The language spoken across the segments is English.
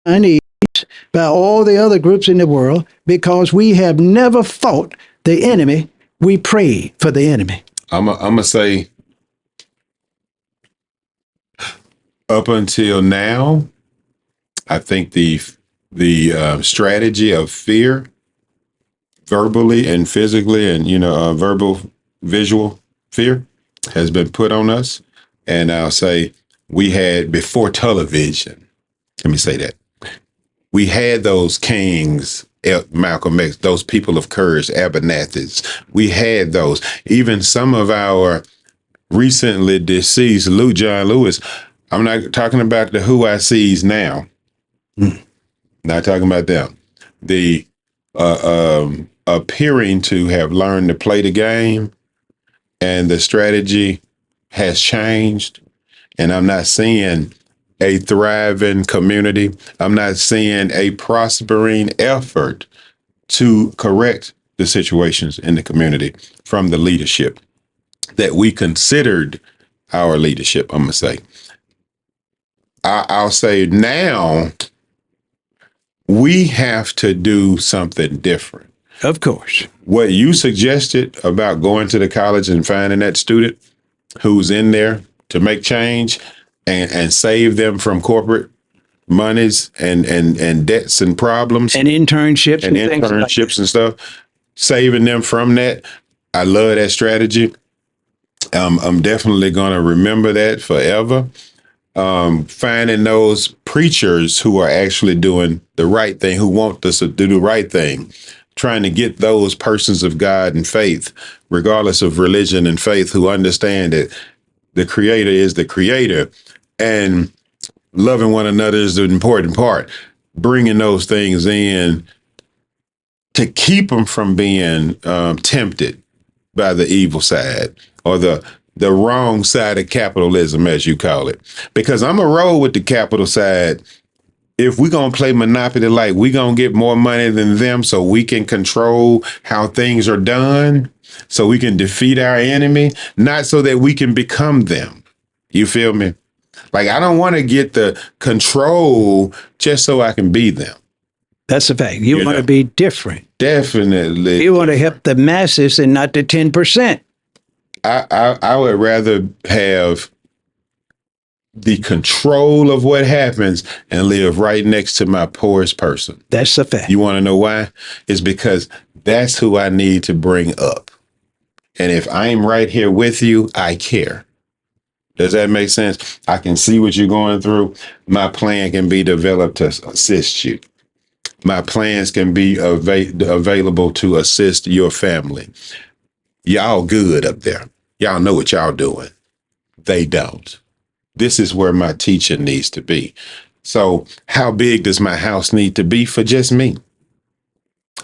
Chinese, by all the other groups in the world, because we have never fought the enemy. We pray for the enemy. I'm gonna say, up until now, I think the strategy of fear, verbally and physically, and verbal, visual fear, has been put on us. And I'll say, we had, before television, let me say that, we had those kings, Malcolm X, those people of courage, Abernathy's. We had those. Even some of our recently deceased, John Lewis. I'm not talking about the who I sees now. Not talking about them. The appearing to have learned to play the game, and the strategy has changed. And I'm not seeing a thriving community. I'm not seeing a prospering effort to correct the situations in the community from the leadership that we considered our leadership, I'm going to say. I'll say now we have to do something different. Of course. What you suggested about going to the college and finding that student who's in there to make change and save them from corporate monies and debts and problems. And internships and internships and stuff, saving them from that. I love that strategy. I'm definitely going to remember that forever. Finding those preachers who are actually doing the right thing, who want us to do the right thing, trying to get those persons of God and faith, regardless of religion and faith, who understand that the Creator is the Creator, and loving one another is the important part. Bringing those things in to keep them from being tempted by the evil side, or the wrong side of capitalism, as you call it. Because I'm a roll with the capital side. If we're going to play Monopoly, like, we're going to get more money than them so we can control how things are done, so we can defeat our enemy, not so that we can become them. You feel me? Like, I don't want to get the control just so I can be them. That's a fact. You want to be different. Definitely. You want to help the masses and not the 10%. I would rather have the control of what happens and live right next to my poorest person. That's a fact. You want to know why? It's because that's who I need to bring up. And if I'm right here with you, I care. Does that make sense? I can see what you're going through. My plan can be developed to assist you. My plans can be available to assist your family. Y'all good up there. Y'all know what y'all doing. They don't. This is where my teaching needs to be. So how big does my house need to be for just me?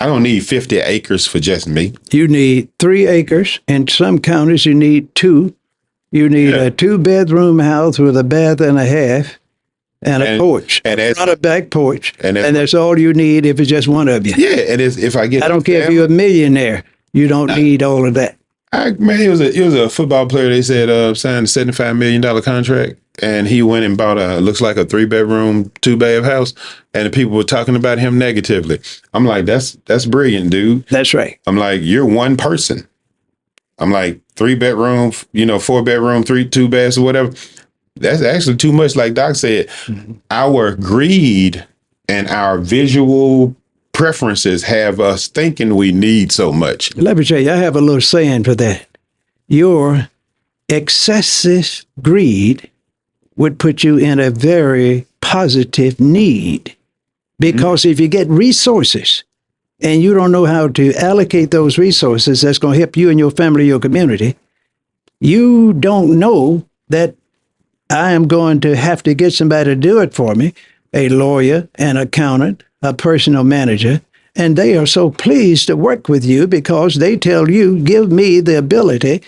I don't need 50 acres for just me. You need 3 acres. In some counties, you need 2. You need a 2-bedroom house with a bath and a half and a porch. And not a back porch. And that's all you need if it's just one of you. Yeah, and if I get... I don't care if you're a millionaire. You don't need all of that. He was a football player. They said signed a $75 million contract, and he went and bought looks like a 3-bedroom, 2-bath house, and the people were talking about him negatively. I'm like, that's brilliant, dude. That's right. I'm like, you're one person. I'm like, 3-bedroom, 4-bedroom, 2 baths or whatever. That's actually too much. Like Doc said, our greed and our visual preferences have us thinking we need so much. Let me tell you, I have a little saying for that. Your excessive greed would put you in a very positive need. Because if you get resources and you don't know how to allocate those resources that's going to help you and your family, your community, you don't know that I am going to have to get somebody to do it for me, a lawyer, an accountant, a personal manager, and they are so pleased to work with you because they tell you, give me the ability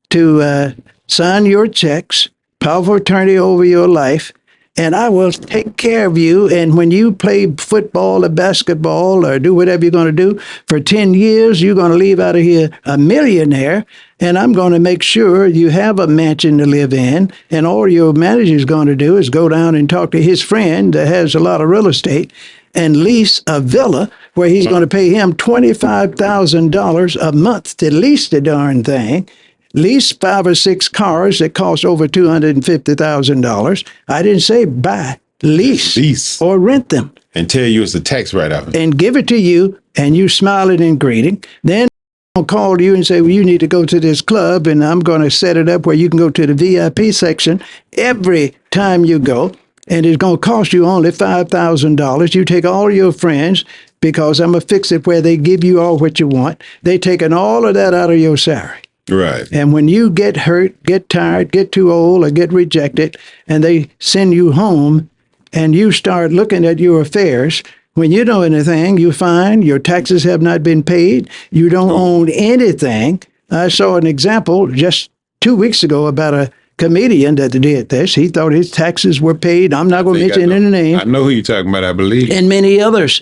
to sign your checks, power of attorney over your life, and I will take care of you. And when you play football or basketball or do whatever you're going to do for 10 years, you're going to leave out of here a millionaire. And I'm going to make sure you have a mansion to live in. And all your manager's going to do is go down and talk to his friend that has a lot of real estate and lease a villa where he's going to pay him $25,000 a month to lease the darn thing. Lease 5 or 6 cars that cost over $250,000. I didn't say buy, lease or rent them. And tell you it's a tax write-off. And give it to you, and you smiling and greeting. Then I'll call you and say, well, you need to go to this club, and I'm going to set it up where you can go to the VIP section every time you go, and it's going to cost you only $5,000. You take all your friends, because I'm going to fix it where they give you all what you want. They taking all of that out of your salary. Right. And when you get hurt, get tired, get too old, or get rejected, and they send you home, and you start looking at your affairs, when you know anything, you find your taxes have not been paid, you don't own anything. I saw an example just 2 weeks ago about a comedian that did this. He thought his taxes were paid. I'm not going to mention any name. I know who you're talking about, I believe. And many others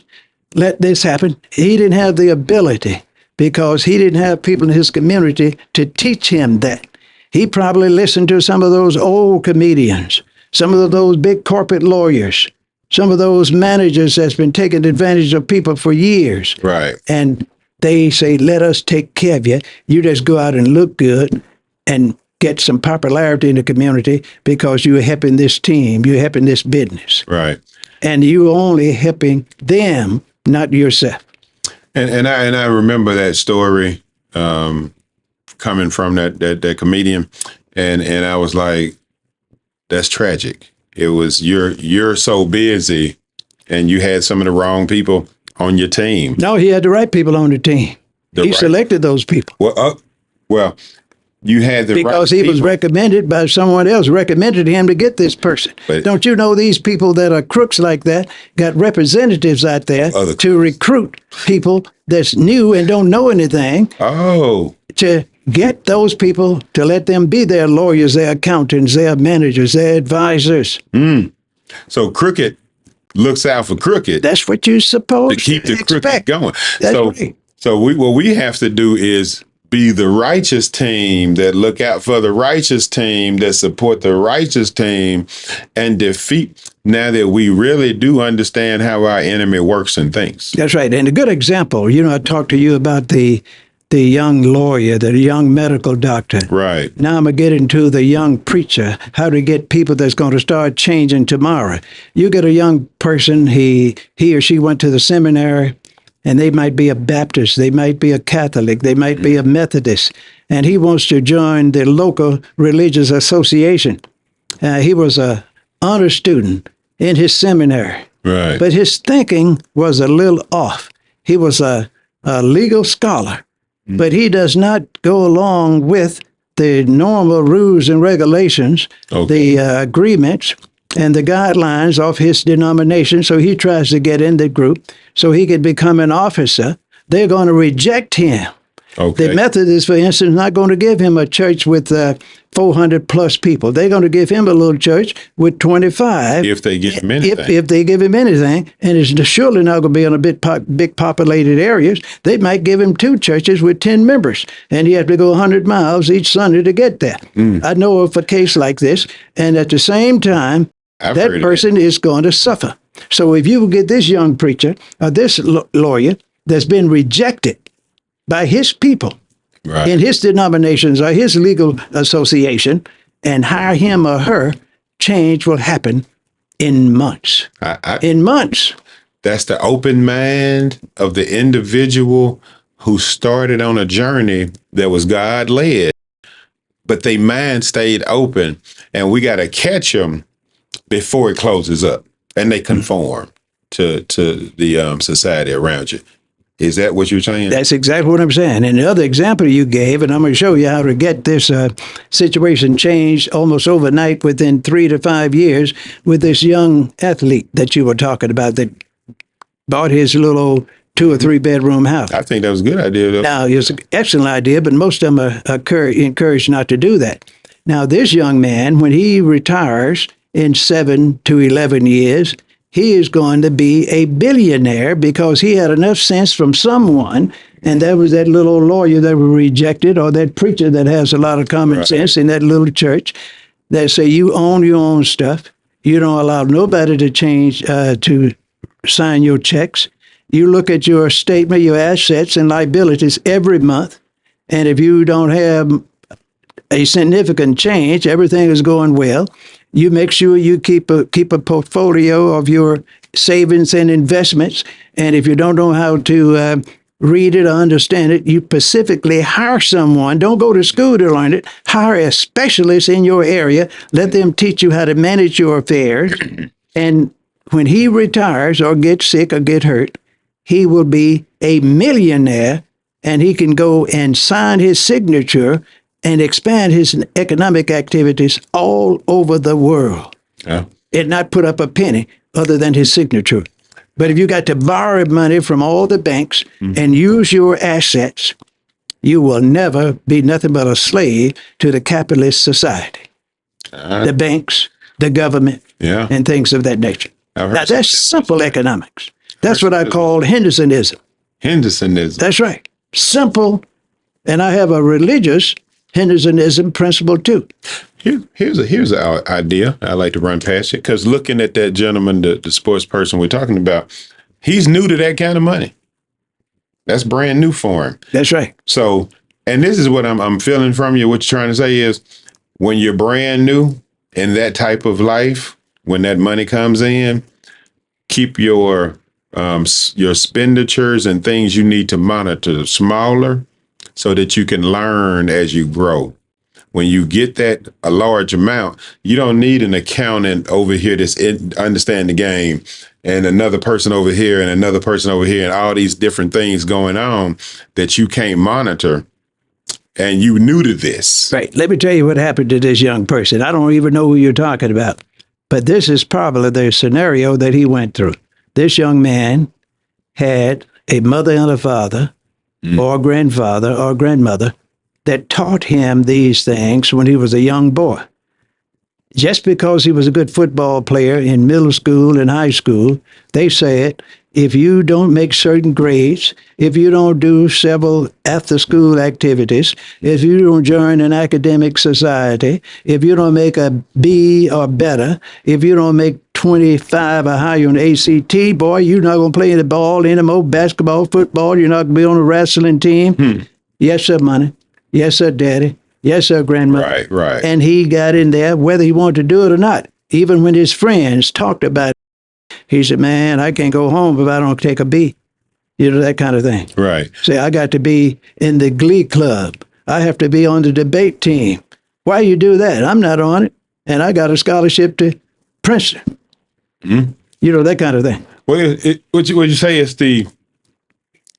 let this happen. He didn't have the ability, because he didn't have people in his community to teach him that. He probably listened to some of those old comedians, some of those big corporate lawyers, some of those managers that's been taking advantage of people for years. Right. And they say, let us take care of you. You just go out and look good and get some popularity in the community because you're helping this team, you're helping this business. Right. And you're only helping them, not yourself. And I remember that story coming from that comedian, and I was like, that's tragic. It was you're so busy, and you had some of the wrong people on your team. No, he had the right people on the team. He selected those people. Well, you had the because right he was people. Recommended by someone else, recommended him to get this person. But don't you know these people that are crooks like that got representatives out there to recruit people that's new and don't know anything? Oh. To get those people to let them be their lawyers, their accountants, their managers, their advisors. So crooked looks out for crooked. That's what you're supposed to keep the crooked going. That's right. So what we have to do is be the righteous team that look out for the righteous team, that support the righteous team, and defeat, now that we really do understand how our enemy works and thinks. That's right. And a good example, I talked to you about the young lawyer, the young medical doctor. Right. Now I'm going to get into the young preacher, how to get people that's going to start changing tomorrow. You get a young person, he or she went to the seminary, and they might be a Baptist, they might be a Catholic, they might be a Methodist, and he wants to join the local religious association. He was a honor student in his seminary, right? But his thinking was a little off. He was a legal scholar, but he does not go along with the normal rules and regulations, the agreements, and the guidelines of his denomination. So he tries to get in the group so he could become an officer. They're going to reject him. The Methodists, for instance, not going to give him a church with 400 plus people. They're going to give him a little church with 25. If they give him anything. If they give him anything. And it's surely not going to be in a big populated areas. They might give him 2 churches with 10 members. And he has to go 100 miles each Sunday to get there. I know of a case like this. And at the same time, that person is going to suffer. So if you get this young preacher or this lawyer that's been rejected by his people in his denominations or his legal association and hire him or her, change will happen in months. In months. That's the open mind of the individual who started on a journey that was God-led, but their mind stayed open, and we got to catch them before it closes up and they conform to the society around you. Is that what you're saying? That's exactly what I'm saying. And the other example you gave, and I'm going to show you how to get this situation changed almost overnight within 3 to 5 years with this young athlete that you were talking about that bought his little 2 or 3 bedroom house. I think that was a good idea, though. Now, it's an excellent idea, but most of them are encouraged not to do that. Now, this young man, when he retires, in 7 to 11 years, he is going to be a billionaire because he had enough sense from someone, and that was that little lawyer that was rejected, or that preacher that has a lot of common sense in that little church, that say you own your own stuff. You don't allow nobody to change, to sign your checks. You look at your statement, your assets and liabilities every month, and if you don't have a significant change, everything is going well. You make sure you keep a portfolio of your savings and investments. And if you don't know how to read it or understand it, you specifically hire someone. Don't go to school to learn it. Hire a specialist in your area. Let them teach you how to manage your affairs. And when he retires or gets sick or get hurt, he will be a millionaire, and he can go and sign his signature and expand his economic activities all over the world. Yeah. And not put up a penny other than his signature. But if you got to borrow money from all the banks and use your assets, you will never be nothing but a slave to the capitalist society. The banks, the government, and things of that nature. Now, that's simple economics. That's what I call Hendersonism. Hendersonism. That's right. Simple. And I have a religious Hendersonism principle too. Here's an idea I like to run past you, because looking at that gentleman, the sports person we're talking about, he's new to that kind of money. That's brand new for him. That's right. So, and this is what I'm feeling from you. What you're trying to say is, when you're brand new in that type of life, when that money comes in, keep your expenditures and things you need to monitor smaller, so that you can learn as you grow. When you get a large amount, you don't need an accountant over here that's understand the game, and another person over here and another person over here, and all these different things going on that you can't monitor. And you new to this. Right. Let me tell you what happened to this young person. I don't even know who you're talking about, but this is probably the scenario that he went through. This young man had a mother and a father, or grandfather or grandmother, that taught him these things when he was a young boy. Just because he was a good football player in middle school and high school, they said, if you don't make certain grades, if you don't do several after-school activities, if you don't join an academic society, if you don't make a B or better, if you don't make 25 or higher on the ACT, boy, you're not going to play the ball anymore, basketball, football, you're not going to be on a wrestling team. Yes, sir, money. Yes, sir, daddy. Yes, sir, grandmother. Right. And he got in there whether he wanted to do it or not. Even when his friends talked about it, he said, man, I can't go home if I don't take a B. You know, that kind of thing. Right. Say, I got to be in the glee club. I have to be on the debate team. Why you do that? I'm not on it. And I got a scholarship to Princeton. You know, that kind of thing. Well, what you say is the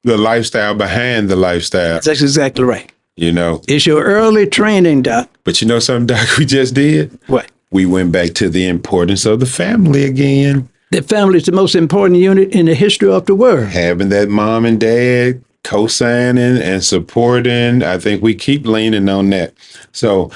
lifestyle behind the lifestyle. That's exactly right. You know. It's your early training, Doc. But you know something, Doc, we just did? What? We went back to the importance of the family again. The family is the most important unit in the history of the world. Having that mom and dad co-signing and supporting, I think we keep leaning on that. So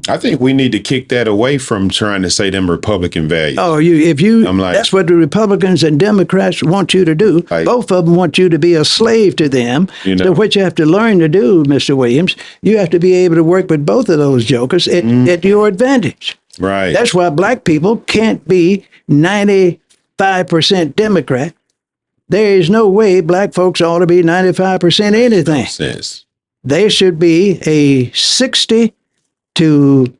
I think we need to kick that away from trying to say them Republican values. Oh, I'm like, that's what the Republicans and Democrats want you to do. Like, both of them want you to be a slave to them. You know. So what you have to learn to do, Mr. Williams, you have to be able to work with both of those jokers at your advantage. Right. That's why black people can't be 95% Democrat. There is no way black folks ought to be 95% anything. Sense. They should be a 60 to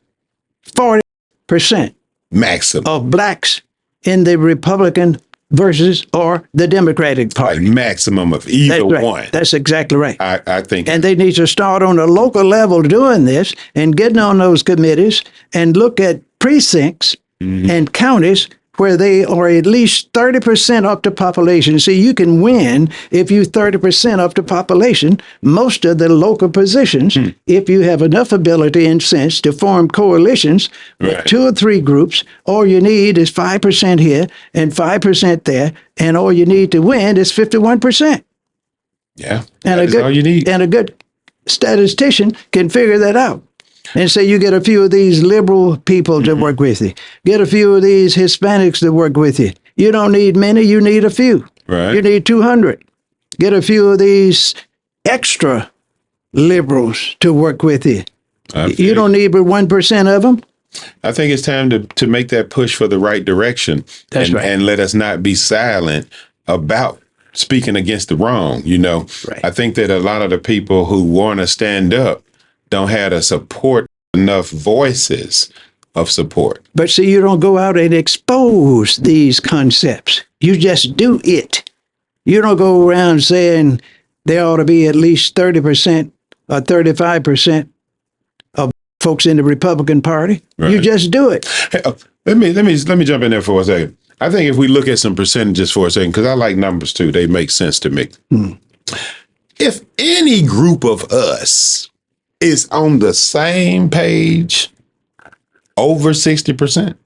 40% maximum of blacks in the Republican versus or the Democratic Party. Like maximum of either That's right. one. That's exactly right. I think. And they need to start on a local level doing this and getting on those committees and look at precincts and counties where they are at least 30% of the population. See, you can win if you 30% of the population, most of the local positions, if you have enough ability and sense to form coalitions with 2 or 3 groups. All you need is 5% here and 5% there, and all you need to win is 51%. Yeah, And that's all you need. And a good statistician can figure that out. And say you get a few of these liberal people to work with you. Get a few of these Hispanics to work with you. You don't need many, you need a few. Right. You need 200. Get a few of these extra liberals to work with you. You don't need but 1% of them. I think it's time to make that push for the right direction. That's right. And let us not be silent about speaking against the wrong. Right. I think that a lot of the people who want to stand up don't have the support, enough voices of support. But see, you don't go out and expose these concepts. You just do it. You don't go around saying there ought to be at least 30% or 35% of folks in the Republican Party. Right. You just do it. Hey, let me jump in there for a second. I think if we look at some percentages for a second, because I like numbers too, they make sense to me. If any group of us is on the same page, over 60%,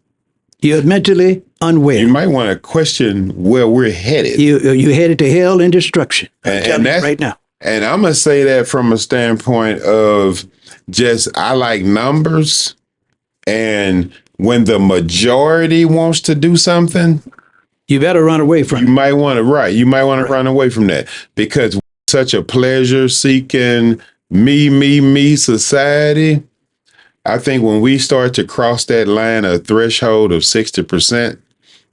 You're mentally unwell. you might want to question where we're headed. You headed to hell and destruction. I'm And telling you that's right now. And I'm going to say that from a standpoint of just, I like numbers. And when the majority wants to do something, You better run away from you it. might want to run away from that, because such a pleasure seeking me society. I think when we start to cross that line, a threshold of 60%,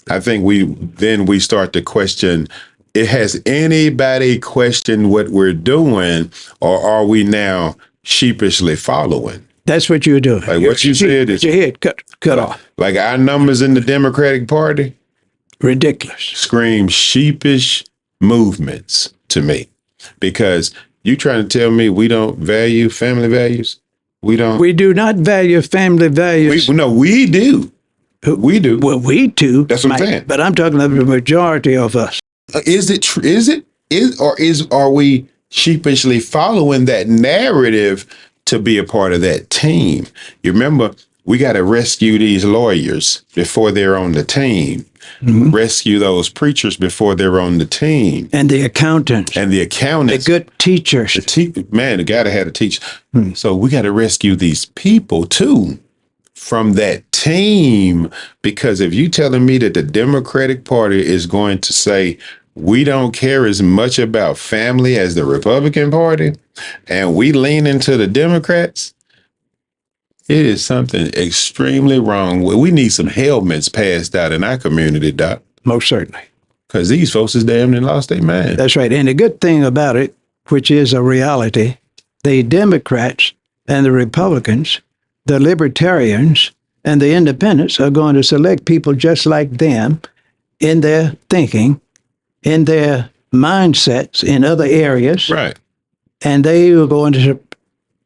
I think we start to question, has anybody questioned what we're doing, or are we now sheepishly following? That's what you're doing. Like what you said is your head cut off. like our numbers in the Democratic Party Ridiculous. scream sheepish movements to me, because you trying to tell me we don't value family values? We don't. We do not value family values. No, we do. We do. Well, we do. That's what I'm saying. But I'm talking about the majority of us. Is it true? Are we sheepishly following that narrative to be a part of that team? You remember, we got to rescue these lawyers before they're on the team. Mm-hmm. Rescue those preachers before they're on the team. And the accountants. The good teachers. The guy that had a teacher. So we got to rescue these people too from that team, because if you telling me that the Democratic Party is going to say, we don't care as much about family as the Republican Party, and we lean into the Democrats, it is something extremely wrong. We need some helmets passed out in our community, Doc. Most certainly. Because these folks is damn near lost their mind. That's right. And the good thing about it, which is a reality, the Democrats and the Republicans, the Libertarians and the Independents are going to select people just like them in their thinking, in their mindsets, in other areas. Right. And they are going to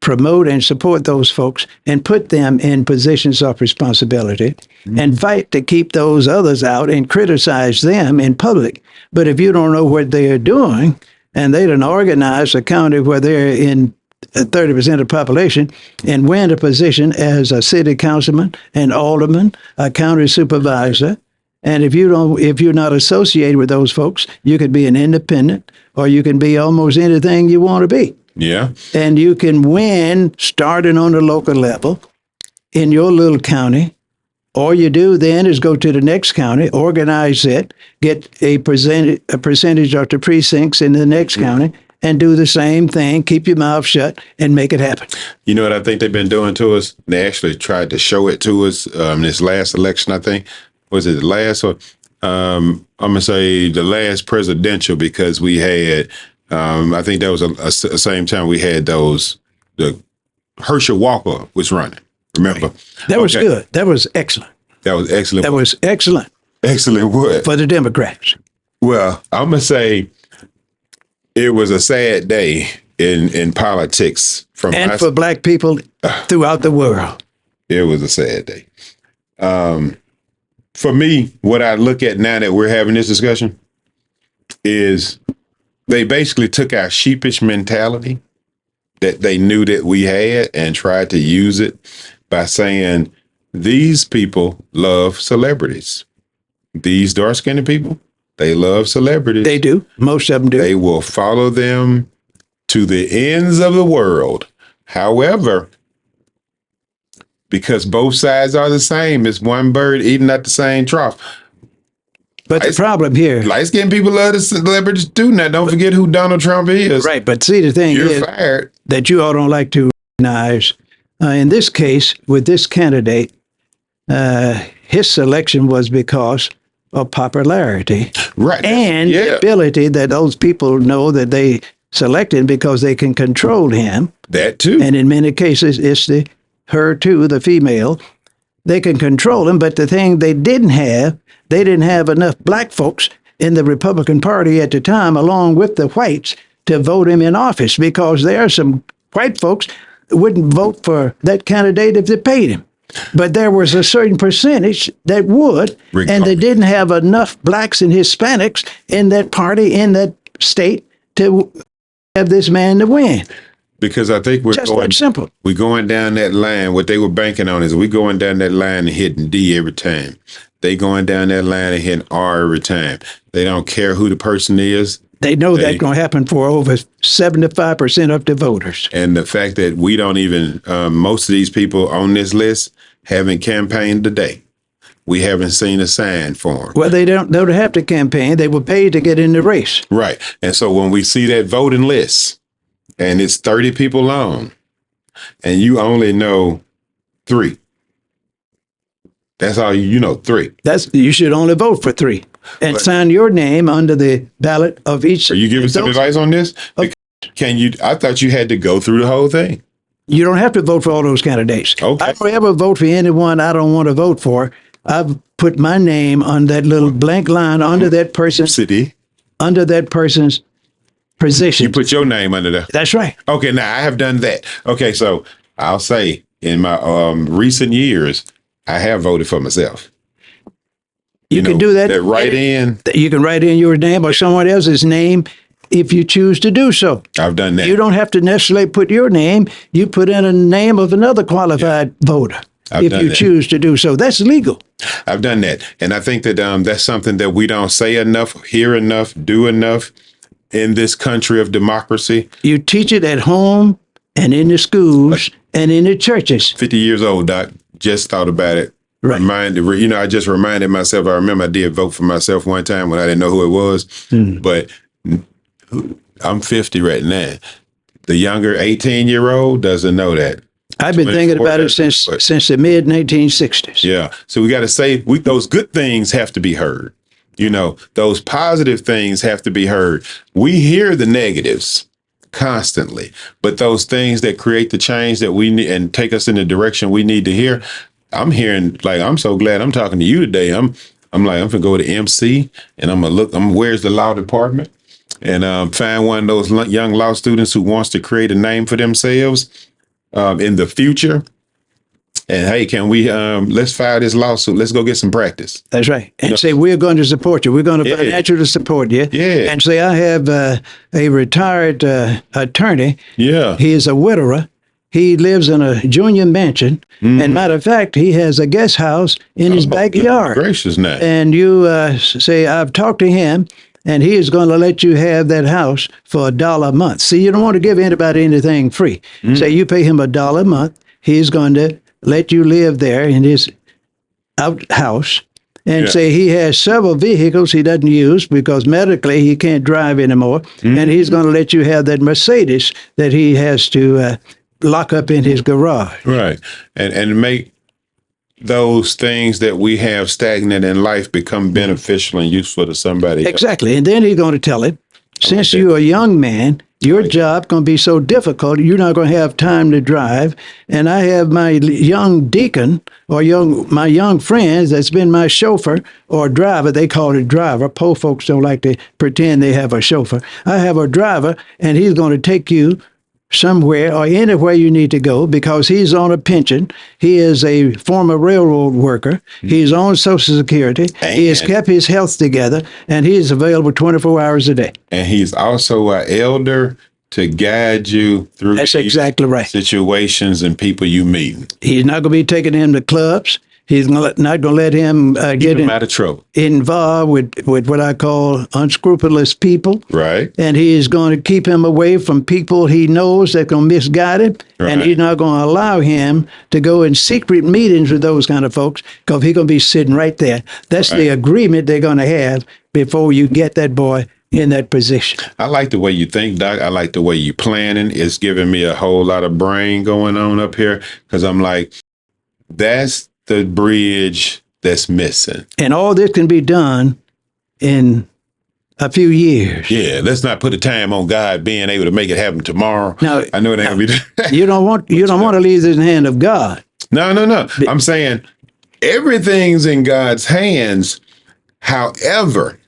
promote and support those folks and put them in positions of responsibility and fight to keep those others out and criticize them in public. But if you don't know what they are doing, and they don't organize a county where they're in 30% of the population and win a position as a city councilman, an alderman, a county supervisor, and if you're not associated with those folks, you could be an independent, or you can be almost anything you want to be. Yeah. And you can win starting on the local level in your little county. All you do then is go to the next county, organize it, get a percentage of the precincts in the next county, and do the same thing. Keep your mouth shut and make it happen. You know what I think they've been doing to us? They actually tried to show it to us this last election, I think. Was it the last one? I'm going to say the last presidential, because we had, I think that was the same time we had the Herschel Walker was running. Remember? That was good. That was excellent. That was excellent. That was excellent. Excellent what? For the Democrats. Well, I'm going to say it was a sad day in politics. For black people throughout the world. It was a sad day. For me, what I look at now that we're having this discussion is they basically took our sheepish mentality that they knew that we had and tried to use it by saying, these people love celebrities. These dark-skinned people, they love celebrities. They do. Most of them do. They will follow them to the ends of the world. However, because both sides are the same. It's one bird eating at the same trough. But the problem here, light-skinned people love the celebrities too. Now, don't forget who Donald Trump is. right? But see, the thing You're is fired. that you all don't like to recognize. In this case, with this candidate, his selection was because of popularity, Right, and the ability that those people know that they selected because they can control him. That too. And in many cases, it's her too, the female. They can control him, but the thing they didn't have enough black folks in the Republican Party at the time, along with the whites, to vote him in office, because there are some white folks that wouldn't vote for that candidate if they paid him. But there was a certain percentage that would, and they didn't have enough blacks and Hispanics in that party, in that state, to have this man to win. Because I think we're just going that simple. We're going down that line. What they were banking on is we going down that line and hitting D every time. They going down that line and hitting R every time. They don't care who the person is. They know that's going to happen for over 75% of the voters. And the fact that we don't even, most of these people on this list haven't campaigned today. We haven't seen a sign for them. Well, they don't have to campaign. They were paid to get in the race. Right. And so when we see that voting list, and it's 30 people long, and you only know 3. That's all you know, 3. You should only vote for 3 and sign your name under the ballot of each. Are you giving some advice on this? Can you? I thought you had to go through the whole thing. You don't have to vote for all those candidates. Okay. I don't ever vote for anyone I don't want to vote for. I've put my name on that little blank line under that person's position. You put your name under there. That's right. Okay, now I have done that. Okay, so I'll say in my recent years, I have voted for myself. You can do that. You can write in your name or someone else's name if you choose to do so. I've done that. You don't have to necessarily put your name. You put in a name of another qualified voter if you choose to do so. That's legal. I've done that. And I think that that's something that we don't say enough, hear enough, do enough in this country of democracy. You teach it at home and in the schools and in the churches. 50 years old, Doc. Just thought about it. Right. I just reminded myself. I remember I did vote for myself one time when I didn't know who it was. But I'm 50 right now. The younger 18-year-old doesn't know that. I've been thinking about it since the mid 1960s. Yeah. So we got to say those good things have to be heard. Those positive things have to be heard. We hear the negatives constantly, but those things that create the change that we need and take us in the direction we need to hear, I'm hearing, I'm so glad I'm talking to you today. I'm going to go to MC and I'm going to look, where's the law department? And find one of those young law students who wants to create a name for themselves in the future. And hey, can we let's file this lawsuit? Let's go get some practice. That's right. And say, we're going to support you. We're going to financially support you. Yeah. And say, I have a retired attorney. Yeah. He is a widower. He lives in a junior mansion. And matter of fact, he has a guest house in his backyard. Gracious now. And you say, I've talked to him, and he is going to let you have that house for $1 a month. See, you don't want to give anybody anything free. Say you pay him $1 a month. He's going to let you live there in his outhouse, and say he has several vehicles he doesn't use because medically he can't drive anymore. And he's going to let you have that Mercedes that he has to lock up in his garage. Right. And make those things that we have stagnant in life become beneficial and useful to somebody else. Exactly. And then he's going to tell him, since you're a young man, your job going to be so difficult, you're not going to have time to drive. And I have my young deacon or my young friends that's been my chauffeur or driver. They call it driver. Poor folks don't like to pretend they have a chauffeur. I have a driver, and he's going to take you somewhere or anywhere you need to go because he's on a pension. He is a former railroad worker. He's on Social Security. He has kept his health together, and he is available 24 hours a day. And he's also an elder to guide you through exactly right. situations and people you meet. He's not going to be taking him to clubs. He's not going to let him Keep him out of trouble. involved with what I call unscrupulous people. Right. And he's going to keep him away from people he knows that going to misguide him. And Right. he's not going to allow him to go in secret meetings with those kind of folks because he's going to be sitting right there. That's the agreement they're going to have before you get that boy in that position. I like the way you think, Doc. I like the way you planning. It's giving me a whole lot of brain going on up here because I'm like, that's the bridge that's missing. And all this can be done in a few years. Yeah, let's not put a time on God being able to make it happen tomorrow. Now, I know it ain't gonna be. you don't want to leave this in the hand of God. No. I'm saying everything's in God's hands. However,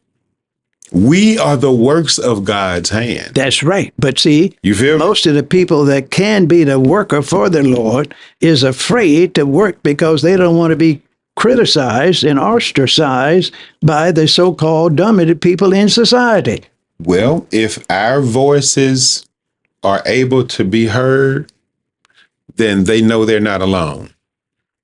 we are the works of God's hand. That's right. But see, You feel me? most of the people that can be the worker for the Lord is afraid to work because they don't want to be criticized and ostracized by the so-called dominant people in society. Well, if our voices are able to be heard, then they know they're not alone.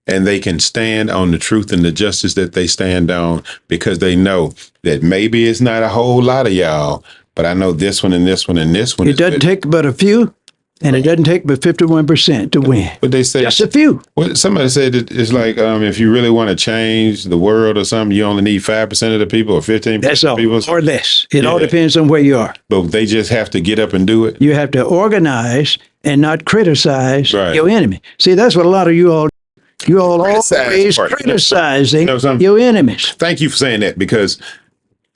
And they can stand on the truth and the justice that they stand on because they know that maybe it's not a whole lot of y'all, but I know this one and this one and this one. It doesn't take but a few, and it doesn't take but 51% to win. But they say, Just a few. well, somebody said it's like if you really want to change the world or something, you only need 5% of the people or 15% That's all, of the people. or less. It all Yeah. depends on where you are. But they just have to get up and do it. You have to organize and not criticize Right. your enemy. See, that's what a lot of you all Criticize always part. criticizing You know something? your enemies. Thank you for saying that because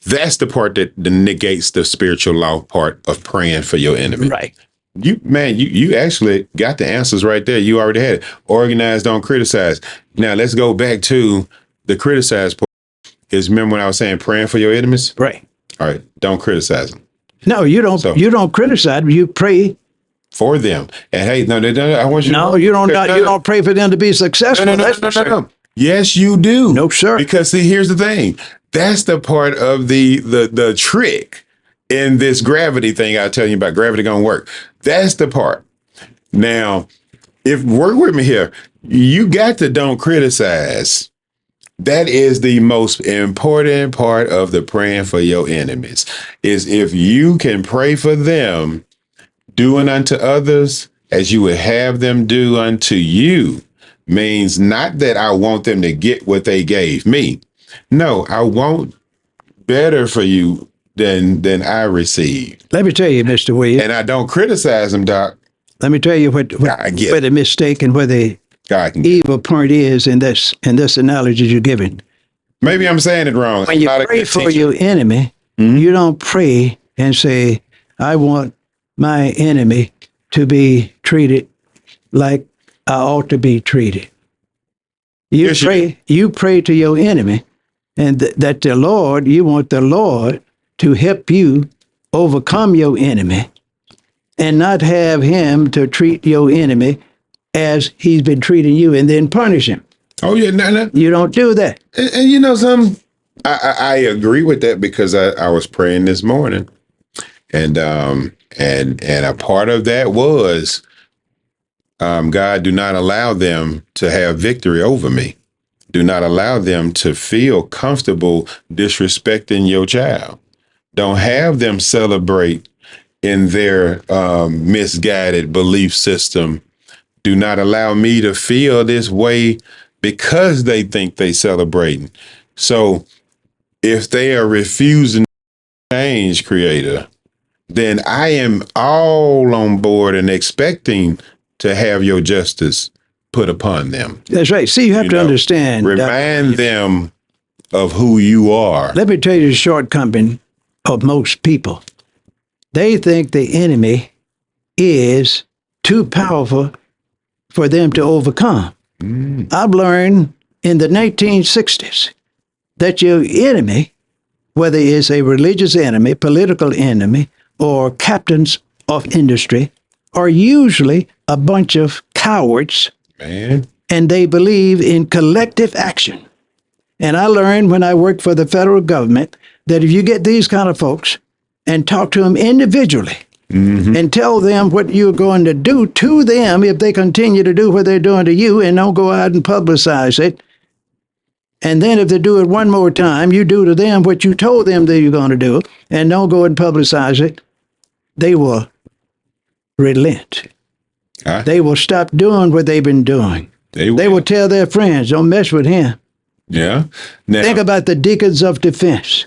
that's the part that negates the spiritual law part of praying for your enemy. Right. You actually got the answers right there. You already had it. Organize, don't criticize. Now let's go back to the criticize part. Is remember when I was saying praying for your enemies? Right. All right, don't criticize them. No, you don't. So- You don't criticize. You pray. For them. And hey, no, I want you to No, you don't pray for them to be successful. That's for sure. no. Yes, you do. No, sir. Because see, here's the thing. That's the part of the trick in this gravity thing I was telling you about. Gravity gonna work. That's the part. Now, if work with me here, you got to don't criticize. That is the most important part of the praying for your enemies. Is if you can pray for them, doing unto others as you would have them do unto you, means not that I want them to get what they gave me. No, I want better for you than I received. Let me tell you, Mr. Williams. And I don't criticize them, Doc. Let me tell you I get where the mistake and where the God can evil point is in this analogy you're giving. Maybe I'm saying it wrong. When you pray for your enemy, you don't pray and say, I want my enemy to be treated like I ought to be treated. You Yes, you pray. You pray to your enemy, and that the Lord. You want the Lord to help you overcome your enemy, and not have him to treat your enemy as he's been treating you, and then punish him. Oh yeah, no. You don't do that. And you know something? I agree with that because I was praying this morning, and a part of that was God, do not allow them to have victory over me. Do not allow them to feel comfortable disrespecting your child. Don't have them celebrate in their misguided belief system. Do not allow me to feel this way because they think they celebrating. So if they are refusing to change, Creator, then I am all on board and expecting to have your justice put upon them. That's right. See, you have to understand. Remind them of who you are. Let me tell you the shortcoming of most people. They think the enemy is too powerful for them to overcome. I've learned in the 1960s that your enemy, whether it's a religious enemy, political enemy, or captains of industry, are usually a bunch of cowards, Man. and they believe in collective action. And I learned when I worked for the federal government that if you get these kind of folks and talk to them individually and tell them what you're going to do to them if they continue to do what they're doing to you and don't go out and publicize it, And then if they do it one more time, you do to them what you told them that you're going to do, and don't go and publicize it, they will relent. Huh? They will stop doing what they've been doing. They will tell their friends, don't mess with him. Yeah. Now, Think about the deacons of defense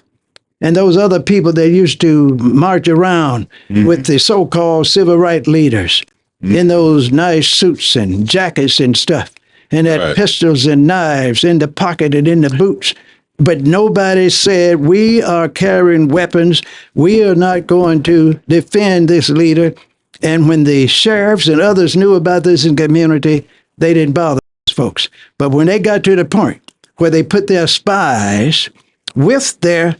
and those other people that used to march around with the so-called civil rights leaders in those nice suits and jackets and stuff, and had pistols and knives in the pocket and in the boots. But nobody said, we are carrying weapons. We are not going to defend this leader. And when the sheriffs and others knew about this in the community, they didn't bother those folks. But when they got to the point where they put their spies with their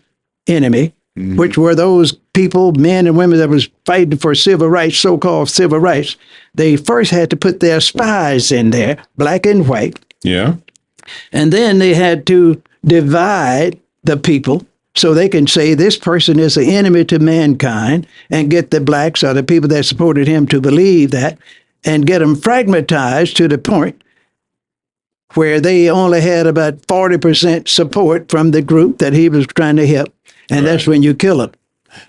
enemy, which were those people, men and women that was fighting for civil rights, so-called civil rights, they first had to put their spies in there, black and white. Yeah. And then they had to divide the people so they can say this person is an enemy to mankind, and get the blacks or the people that supported him to believe that, and get them fragmentized to the point where they only had about 40% support from the group that he was trying to help. And that's when you kill them.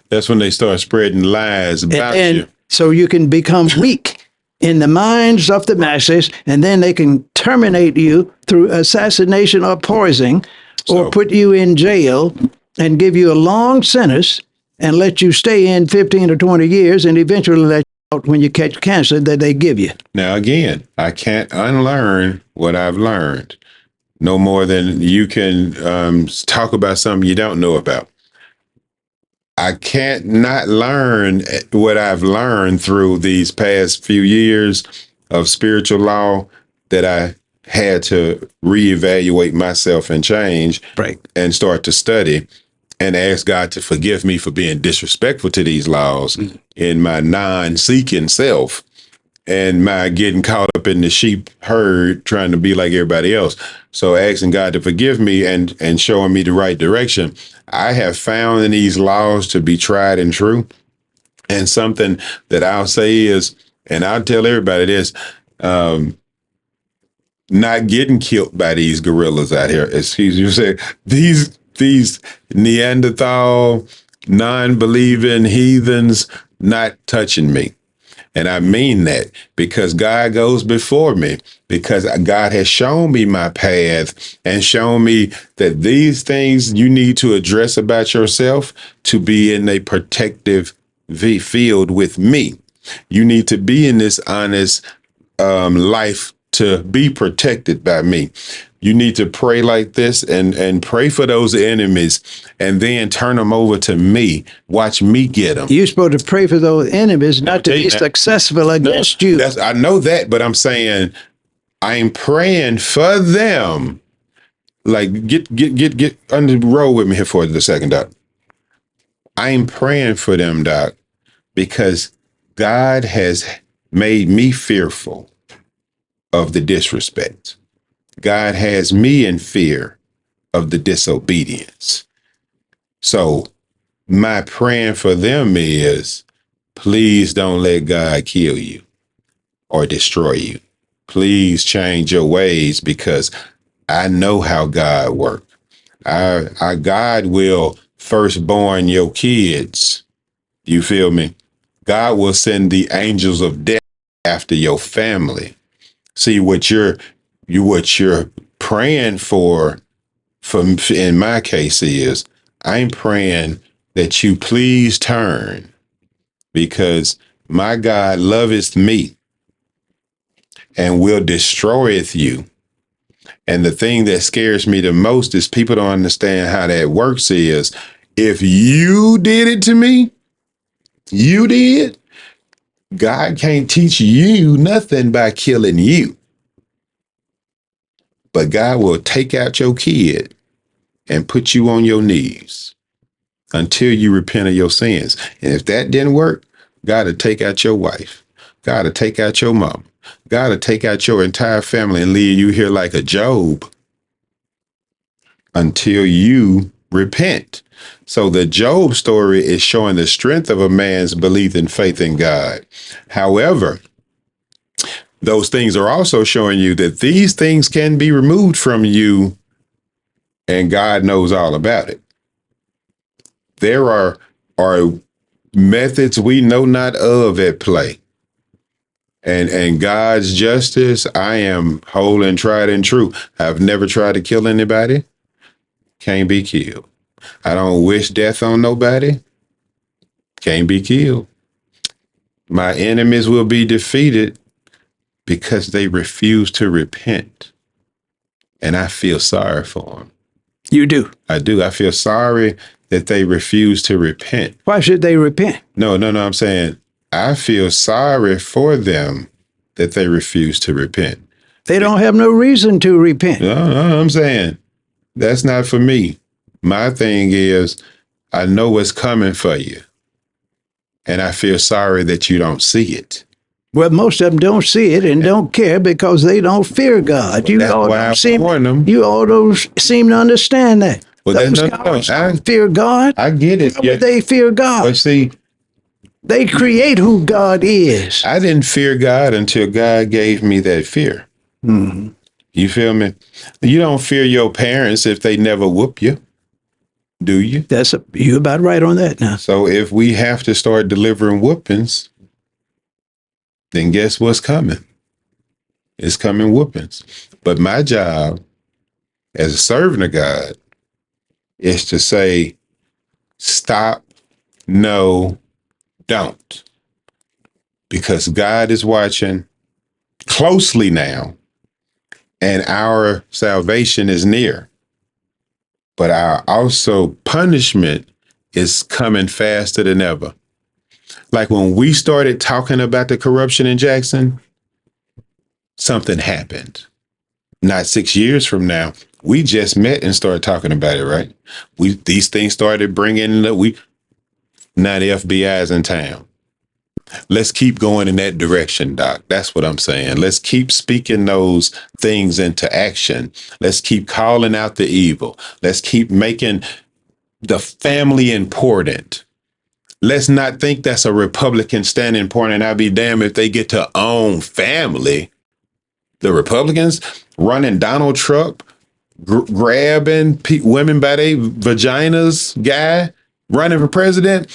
That's when they start spreading lies about you. So you can become weak in the minds of the masses, and then they can terminate you through assassination or poisoning, or put you in jail and give you a long sentence and let you stay in 15 or 20 years and eventually let you out when you catch cancer that they give you. Now, again, I can't unlearn what I've learned, no more than you can talk about something you don't know about. I can't not learn what I've learned through these past few years of spiritual law, that I had to reevaluate myself and change, and start to study and ask God to forgive me for being disrespectful to these laws in my non-seeking self, and my getting caught up in the sheep herd trying to be like everybody else. So asking God to forgive me and showing me the right direction. I have found in these laws to be tried and true. And something that I'll say is, and I'll tell everybody this, not getting killed by these gorillas out here. Excuse you say these Neanderthal, non-believing heathens not touching me. And I mean that because God goes before me, because God has shown me my path and shown me that these things you need to address about yourself to be in a protective field with me. You need to be in this honest life to be protected by me. You need to pray like this and pray for those enemies, and then turn them over to me. Watch me get them. You're supposed to pray for those enemies, not to be successful against you. I know that, but I'm saying I'm praying for them. Like, get under the road with me here for a second, Doc. I'm praying for them, Doc, because God has made me fearful of the disrespect. God has me in fear of the disobedience. So my praying for them is, please don't let God kill you or destroy you. Please change your ways, because I know how God works. Our God will firstborn your kids. You feel me? God will send the angels of death after your family. See, what you're praying for in my case is, I'm praying that you please turn, because my God loveth me and will destroyeth you. And the thing that scares me the most is people don't understand how that works. Is, if you did it to me, you did, God can't teach you nothing by killing you. But God will take out your kid and put you on your knees until you repent of your sins. And if that didn't work, God will take out your wife. God will take out your mom. God will take out your entire family and leave you here like a Job until you repent. So the Job story is showing the strength of a man's belief and faith in God. However, those things are also showing you that these things can be removed from you and God knows all about it. There are methods we know not of at play. And God's justice, I am whole and tried and true. I've never tried to kill anybody. Can't be killed. I don't wish death on nobody. Can't be killed. My enemies will be defeated because they refuse to repent. And I feel sorry for them. You do. I do. I feel sorry that they refuse to repent. Why should they repent? No. I'm saying I feel sorry for them that they refuse to repent. They don't have no reason to repent. No, I'm saying that's not for me. My thing is, I know what's coming for you. And I feel sorry that you don't see it. Well, most of them don't see it and don't care because they don't fear God. Well, that's why I warn them. You all don't seem to understand that. Well, Those guys don't fear God. I get it. How would they fear God? But see, they create who God is. I didn't fear God until God gave me that fear. Mm-hmm. You feel me? You don't fear your parents if they never whoop you, do you? You're about right on that now. So if we have to start delivering whoopings, then guess what's coming? It's coming whoopings. But my job as a servant of God is to say, stop, no, don't. Because God is watching closely now, and our salvation is near. But our also punishment is coming faster than ever. Like when we started talking about the corruption in Jackson, something happened. Not 6 years from now, we just met and started talking about it, right? These things started bringing, now the FBI's in town. Let's keep going in that direction, Doc. That's what I'm saying. Let's keep speaking those things into action. Let's keep calling out the evil. Let's keep making the family important. Let's not think that's a Republican standing point, and I'll be damned if they get to own family. The Republicans running Donald Trump, grabbing women by their vaginas guy, running for president.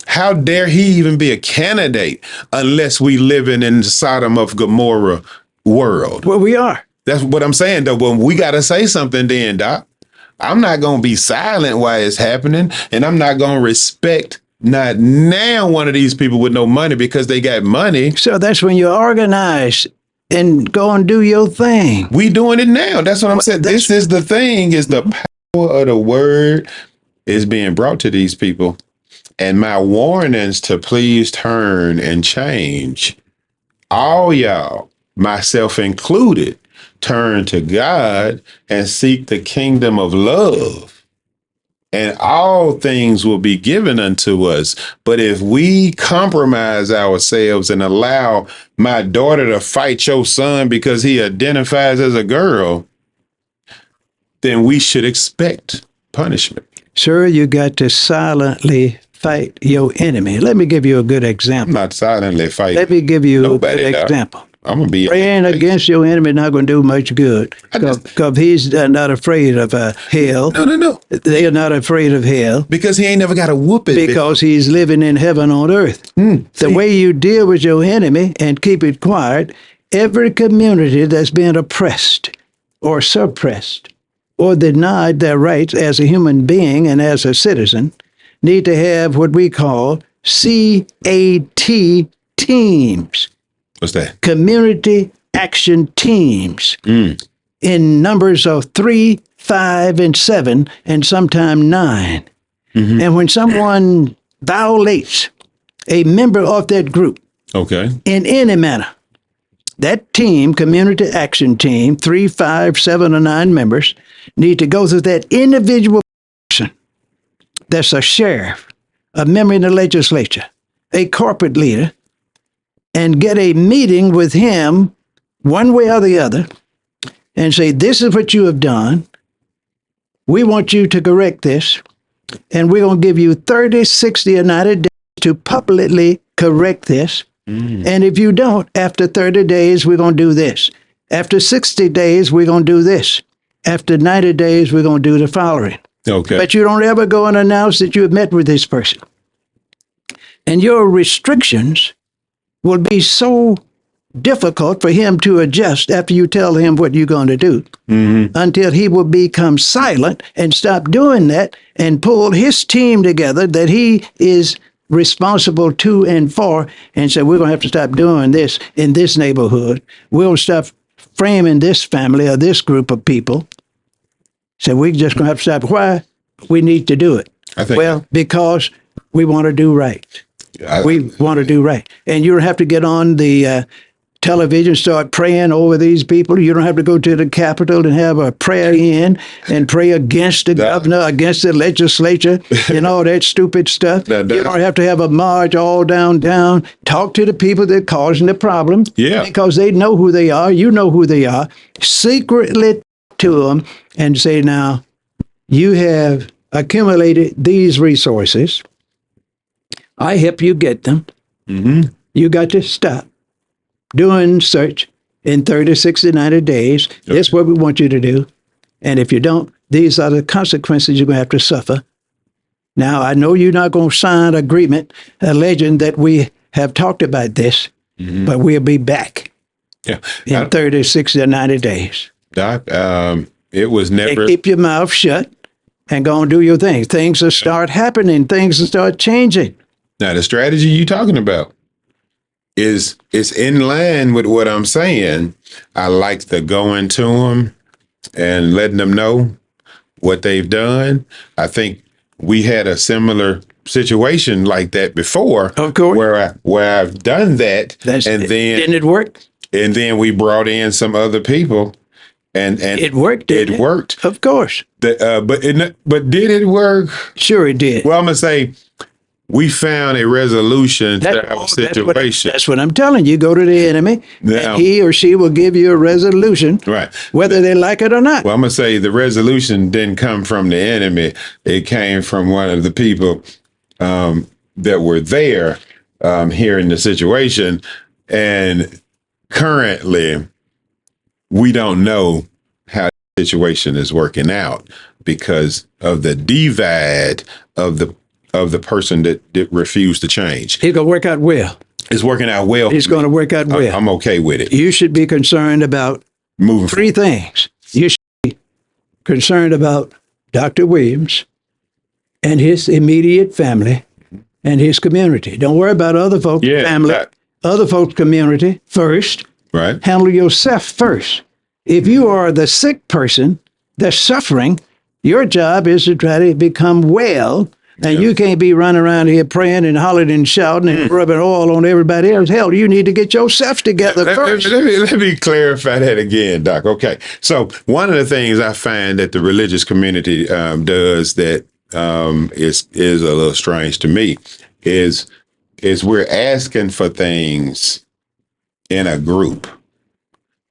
How dare he even be a candidate unless we living in the Sodom of Gomorrah world? Well, we are. That's what I'm saying, though. Well, we got to say something then, Doc. I'm not going to be silent while it's happening, and I'm not going to respect not now one of these people with no money because they got money. So that's when you organize and go and do your thing. We doing it now. That's what I'm saying. This is the thing, is the power of the word is being brought to these people. And my warnings to please turn and change. All y'all, myself included, turn to God and seek the kingdom of love. And all things will be given unto us. But if we compromise ourselves and allow my daughter to fight your son because he identifies as a girl, then we should expect punishment. Sir, you got to silently fight your enemy. Let me give you a good example. I'm not silently fighting. Let me give you a good example. I'm gonna be praying against your enemy not going to do much good because he's not afraid of hell. No. They are not afraid of hell because he ain't never got a whooping. Because he's living in heaven on earth. The way you deal with your enemy and keep it quiet, every community that's been oppressed or suppressed or denied their rights as a human being and as a citizen need to have what we call CAT teams. What's that? Community action teams in numbers of 3, 5, and 7, and sometimes 9. Mm-hmm. And when someone violates a member of that group in any manner, that team, community action team, 3, 5, 7, or 9 members, need to go through that individual person. That's a sheriff, a member in the legislature, a corporate leader, and get a meeting with him one way or the other and say, this is what you have done. We want you to correct this. And we're going to give you 30, 60, or 90 days to publicly correct this. And if you don't, after 30 days, we're going to do this. After 60 days, we're going to do this. after 90 days, we're going to do the following. Okay. But you don't ever go and announce that you have met with this person. And your restrictions will be so difficult for him to adjust after you tell him what you're going to do, until he will become silent and stop doing that and pull his team together that he is responsible to and for, and say, we're going to have to stop doing this in this neighborhood. We'll stop framing this family or this group of people. So we're just going to have to stop. Why? We need to do it. Well, because we want to do right. We want to do right. And you don't have to get on the television, start praying over these people. You don't have to go to the Capitol and have a prayer in and pray against the governor, against the legislature, and all that stupid stuff. You don't have to have a march all downtown. Talk to the people that are causing the problem. Yeah. Because they know who they are. You know who they are. Secretly talk to them and say, now, you have accumulated these resources. I help you get them. You got to stop doing search in 30, 60, 90 days. Okay. That's what we want you to do. And if you don't, these are the consequences you're going to have to suffer. Now, I know you're not going to sign an agreement alleging that we have talked about this, but we'll be back in 30, 60, or 90 days. Doc, it was never... And keep your mouth shut and go and do your thing. Things will start happening. Things will start changing. Now, the strategy you're talking about is in line with what I'm saying. I like the going to them and letting them know what they've done. I think we had a similar situation like that before, of course, where I've done that, and then didn't it work? And then we brought in some other people, and it worked. It worked, of course. But did it work? Sure, it did. Well, I'm gonna say, we found a resolution to our situation. That's what I'm telling you. Go to the enemy, now, and he or she will give you a resolution, right? Whether they like it or not. Well, I'm going to say the resolution didn't come from the enemy. It came from one of the people that were there hearing the situation. And currently, we don't know how the situation is working out because of the divide of the person that refused to change. It's going to work out well. It's working out well. It's going to work out well. I'm okay with it. You should be concerned about moving three things. You should be concerned about Dr. Williams and his immediate family and his community. Don't worry about other folks' family, other folks' community first. Right. Handle yourself first. If you are the sick person that's suffering, your job is to try to become well. And you can't be running around here praying and hollering and shouting and rubbing oil on everybody else. Hell, you need to get yourself together first. Let me clarify that again, Doc. Okay. So one of the things I find that the religious community does that is a little strange to me is we're asking for things in a group.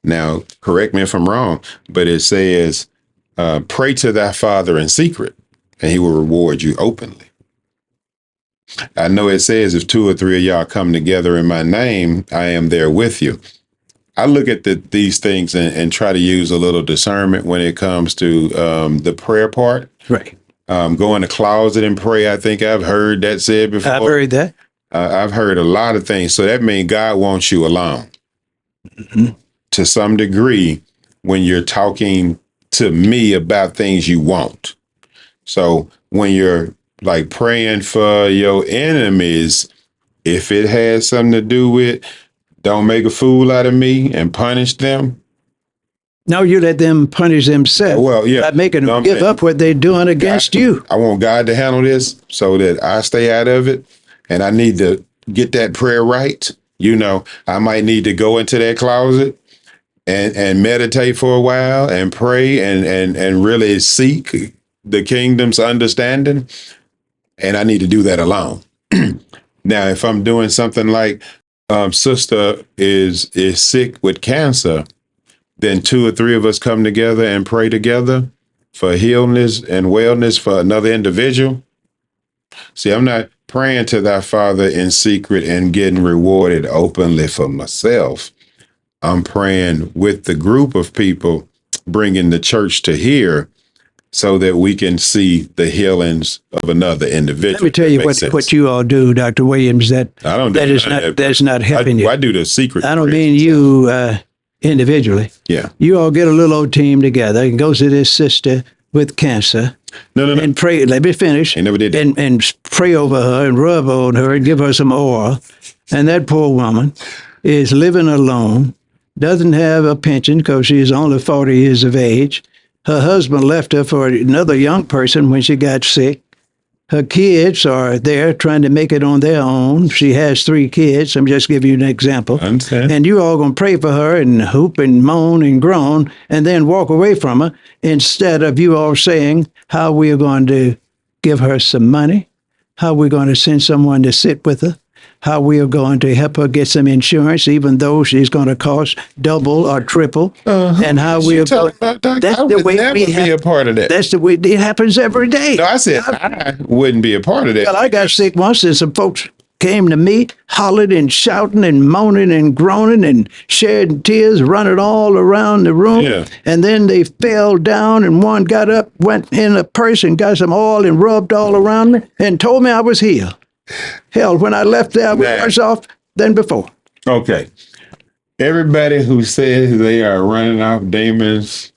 Now, correct me if I'm wrong, but it says, pray to thy Father in secret, and he will reward you openly. I know it says if 2 or 3 of y'all come together in my name, I am there with you. I look at these things and try to use a little discernment when it comes to the prayer part. Right. Go in the closet and pray. I think I've heard that said before. I've heard that. I've heard a lot of things. So that means God wants you alone. To some degree, when you're talking to me about things you want. So when you're like praying for your enemies, if it has something to do with don't make a fool out of me and punish them. No, you let them punish themselves. Well, yeah. By making them give up what they're doing against you. I want God to handle this so that I stay out of it. And I need to get that prayer right. You know, I might need to go into that closet and meditate for a while and pray and really seek the kingdom's understanding. And I need to do that alone. Now, if I'm doing something like sister is sick with cancer, then 2 or 3 of us come together and pray together for healness and wellness for another individual. See, I'm not praying to thy Father in secret and getting rewarded openly for myself. I'm praying with the group of people bringing the church to here so that we can see the healings of another individual. Let me tell you what you all do, Dr. Williams, that I don't do that is not that's not helping you. I do the secret. I don't mean you individually. Yeah. You all get a little old team together and go to this sister with cancer. No. And pray. Let me finish. I never did that. And pray over her and rub on her and give her some oil. And that poor woman is living alone, doesn't have a pension because she's only 40 years of age. Her husband left her for another young person when she got sick. Her kids are there trying to make it on their own. She has 3 kids. I'm just giving you an example. I understand. And you all going to pray for her and hoop and moan and groan and then walk away from her instead of you all saying how we are going to give her some money, how we're going to send someone to sit with her, how we are going to help her get some insurance, even though she's going to cost double or triple, and how we are going. That's the way we be a part of that. That's the way it happens every day. No, I said I wouldn't be a part of that. Well, I got sick once, and some folks came to me, hollered and shouting and moaning and groaning and shedding tears, running all around the room. Yeah. And then they fell down, and one got up, went in a purse, and got some oil and rubbed all around me, and told me I was healed. Hell, when I left there, I was worse off than before. Okay. Everybody who says they are running off demons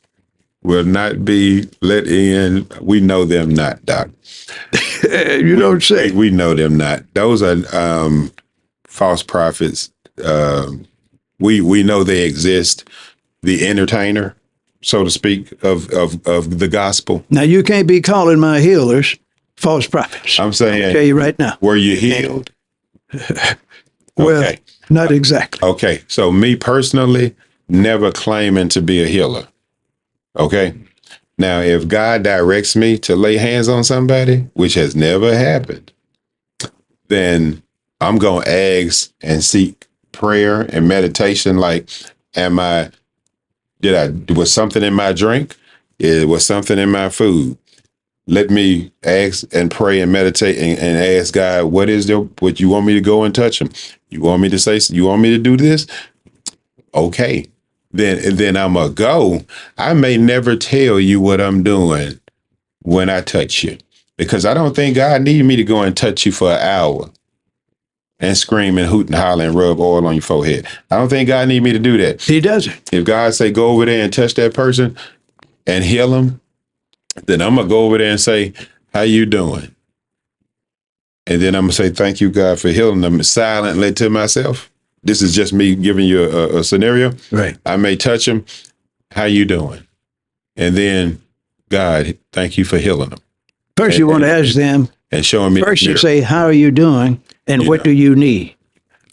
will not be let in. We know them not, Doc. You don't say. We know them not. Those are false prophets. We know they exist. The entertainer, so to speak, of the gospel. Now, you can't be calling my healers false prophets. I'm saying, I'll tell you right now. Were you healed? Well, Okay. not exactly. Okay. So me personally, never claiming to be a healer. Okay. Now, if God directs me to lay hands on somebody, which has never happened, then I'm going to ask and seek prayer and meditation. Like, was something in my drink? Was something in my food? Let me ask and pray and meditate and ask God, what you want me to go and touch him? You want me to say, you want me to do this? Okay. Then I'm going to go. I may never tell you what I'm doing when I touch you, because I don't think God needed me to go and touch you for an hour and scream and hoot and holler and rub oil on your forehead. I don't think God needed me to do that. He doesn't. If God say, go over there and touch that person and heal them, then I'm going to go over there and say, how you doing? And then I'm going to say, thank you, God, for healing them silently to myself. This is just me giving you a scenario. Right. I may touch them. How you doing? And then, God, thank you for healing them. First, you want to ask them. And showing me. First, you say, how are you doing? And what do you need?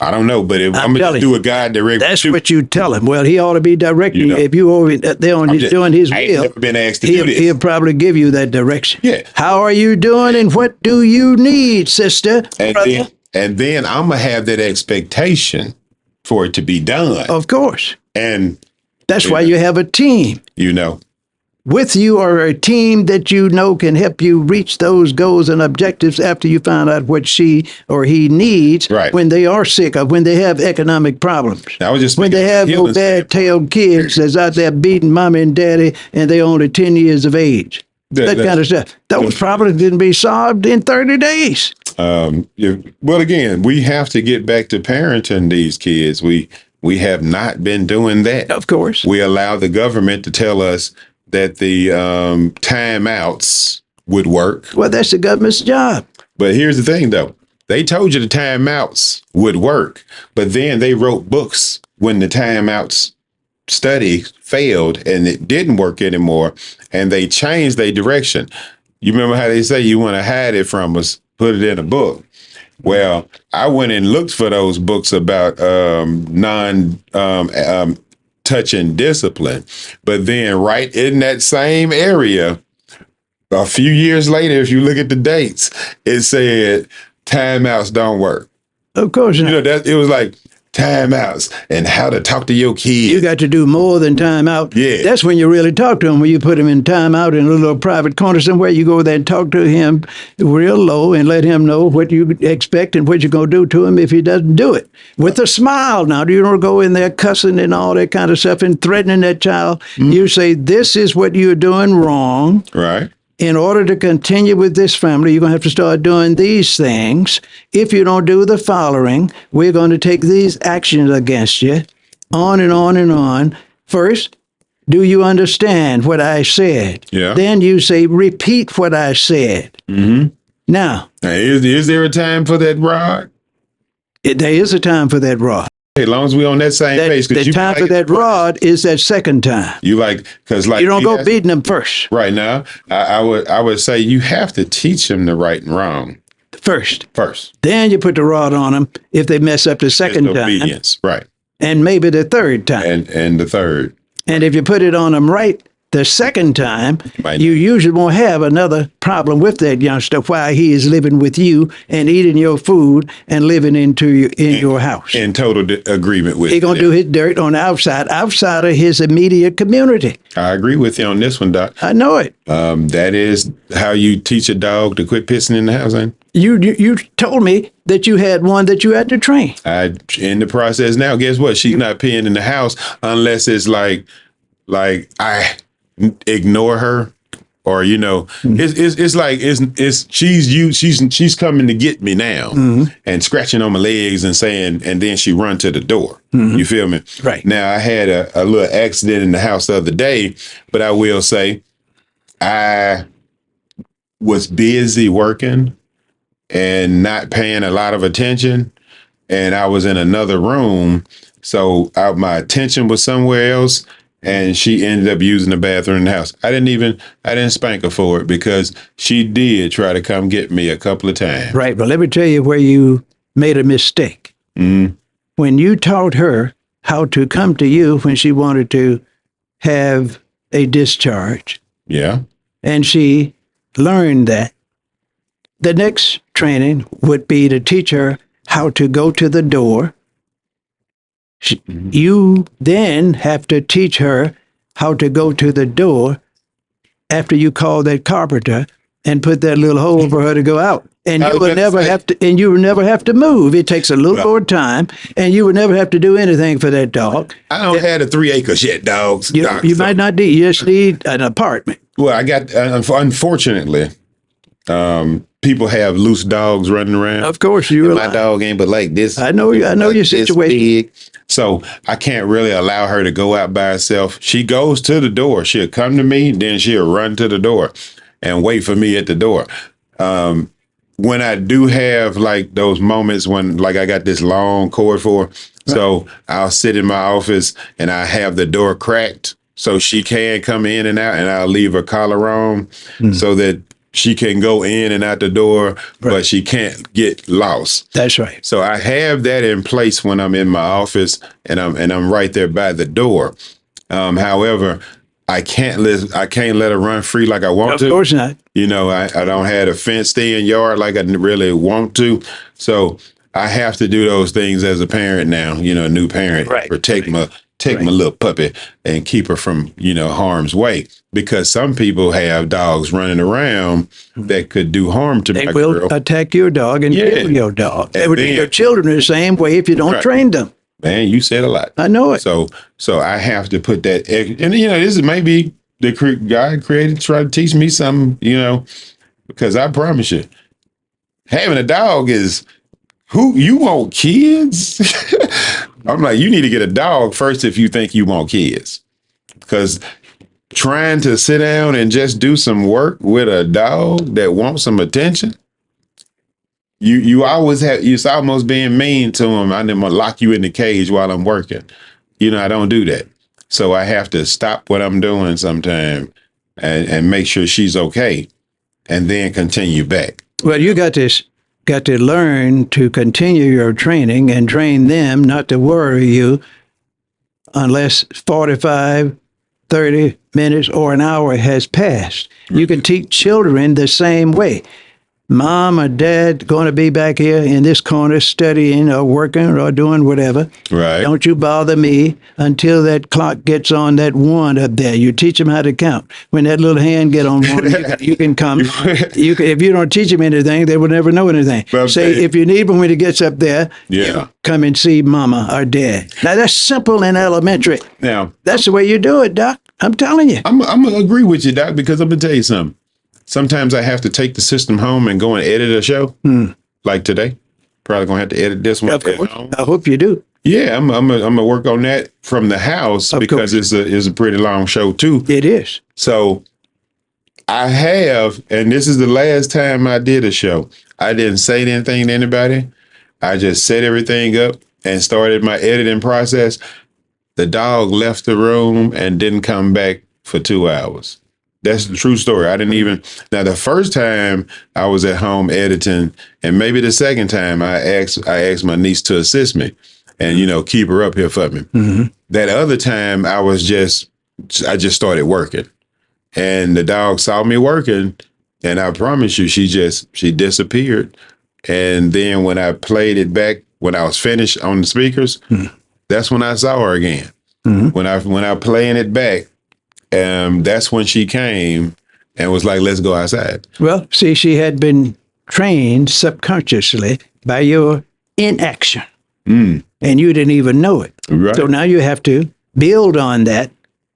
I don't know, but if I'm going to do a God direct. That's what you tell him. Well, he ought to be directing you. If you over there on doing his will, I've never been asked to do this. He'll probably give you that direction. Yeah. How are you doing and what do you need, sister? And then I'm going to have that expectation for it to be done. Of course. And that's why you have a team. With you or a team that you know can help you reach those goals and objectives after you find out what she or he needs when they are sick or when they have economic problems. When they have no bad-tailed kids that's out there beating mommy and daddy and they're only 10 years of age. That kind of stuff. Those problems didn't be solved in 30 days. Well, again, we have to get back to parenting these kids. We have not been doing that. Of course. We allow the government to tell us that the timeouts would work. Well, that's the government's job. But here's the thing, though. They told you the timeouts would work, but then they wrote books when the timeouts study failed and it didn't work anymore, and they changed their direction. You remember how they say you want to hide it from us, put it in a book. Well, I went and looked for those books about touching discipline. But then right in that same area, a few years later, if you look at the dates, it said timeouts don't work. Of course not. It was like timeouts and how to talk to your kids. You got to do more than time out. Yeah. That's when you really talk to him, when you put him in time out in a little private corner somewhere. You go there and talk to him real low and let him know what you expect and what you're going to do to him if he doesn't do it. With a smile now. You don't go in there cussing and all that kind of stuff and threatening that child. You say, this is what you're doing wrong. Right. In order to continue with this family, you're going to have to start doing these things. If you don't do the following, we're going to take these actions against you, on and on and on. First, do you understand what I said? Yeah. Then you say, repeat what I said. Mm-hmm. Now, is there a time for that rod? There is a time for that rod. As long as we're on that same page. The time for that rod is that second time. You because you don't go beating them first. Right now, I would say you have to teach them the right and wrong first. First, then you put the rod on them if they mess up the second time. Obedience, right? And maybe the third time. And the third. And if you put it on them right the second time, you usually won't have another problem with that youngster while he is living with you and eating your food and living in your house. In total agreement with you. He's going to do his dirt on the outside of his immediate community. I agree with you on this one, Doc. I know it. That is how you teach a dog to quit pissing in the house, ain't it? You told me that you had one that you had to train. In the process now. Guess what? She's not peeing in the house unless it's like I ignore her, or it's like she's coming to get me now, and scratching on my legs and saying, and then she run to the door. You feel me? Right. Now I had a little accident in the house the other day, but I will say I was busy working and not paying a lot of attention, and I was in another room, so my attention was somewhere else. And she ended up using the bathroom in the house. I didn't spank her for it because she did try to come get me a couple of times. Right. But let me tell you where you made a mistake. When you taught her how to come to you when she wanted to have a discharge. Yeah. And she learned that. The next training would be to teach her how to go to the door. You then have to teach her how to go to the door after you call that carpenter and put that little hole for her to go out. And you will never have to. And you will never have to move. It takes a little more time, and you will never have to do anything for that dog. I don't have the 3 acres yet, dogs. You might not need. You just need an apartment. Well, I got unfortunately. People have loose dogs running around. Of course, my dog ain't but like this. I know your situation. Big. So I can't really allow her to go out by herself. She goes to the door. She'll come to me, then she'll run to the door and wait for me at the door. When I do have like those moments when like I got this long cord for her, so I'll sit in my office and I have the door cracked so she can come in and out, and I'll leave her collar on so that she can go in and out the door, but she can't get lost. That's right. So I have that in place when I'm in my office and I'm right there by the door. However, I can't let her run free like I want to. Of course not. I don't have a fenced-in yard like I really want to. So I have to do those things as a parent now. A new parent, protect my little puppy and keep her from, harm's way. Because some people have dogs running around that could do harm to my girl. They will attack your dog and kill your dog. Your children are the same way if you don't train them. Man, you said a lot. I know it. So I have to put that, and this is maybe the God created to try to teach me something, because I promise you, having a dog is, who you want kids? I'm like, you need to get a dog first if you think you want kids, because trying to sit down and just do some work with a dog that wants some attention, you always have, it's almost being mean to him. I'm gonna lock you in the cage while I'm working. I don't do that. So I have to stop what I'm doing sometime and make sure she's okay, and then continue back. Well, you got to learn to continue your training and train them not to worry you unless 45, 30 minutes or an hour has passed. You can teach children the same way. Mom or dad going to be back here in this corner studying or working or doing whatever. Right. Don't you bother me until that clock gets on that one up there. You teach them how to count. When that little hand get on one, you can come. You can, if you don't teach them anything, they will never know anything. Okay. Say, if you need them when it gets up there, Yeah. come and see mama or dad. Now, that's simple and elementary. Now, That's the way you do it, Doc. I'm telling you. I'm going to agree with you, Doc, because I'm going to tell you something. Sometimes I have to take the system home and go and edit a show, like today. Probably going to have to edit this one Of at course. home. I hope you do. Yeah, I'm gonna work on that from the house Of because course. it's a pretty long show too. It is. So I have, and this is the last time I did a show. I didn't say anything to anybody. I just set everything up and started my editing process. The dog left the room and didn't come back for 2 hours. That's the true story. I didn't even, now the first time I was at home editing, and maybe the second time I asked my niece to assist me and, keep her up here for me. That other time I just started working, and the dog saw me working, and I promise you, she disappeared. And then when I played it back, when I was finished on the speakers, that's when I saw her again. When I playing it back, that's when she came and was like, let's go outside. Well, see, she had been trained subconsciously by your inaction, and you didn't even know it. Right. So now you have to build on that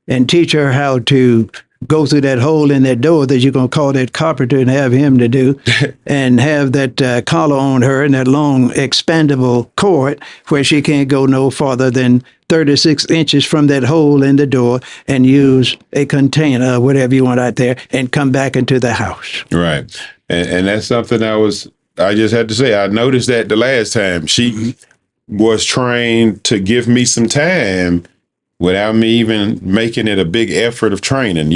and teach her how to go through that hole in that door that you're going to call that carpenter and have him to do, and have that collar on her and that long expandable cord where she can't go no farther than 36 inches from that hole in the door, and use a container or whatever you want out there and come back into the house. Right. And that's something I just had to say. I noticed that the last time she was trained to give me some time without me even making it a big effort of training,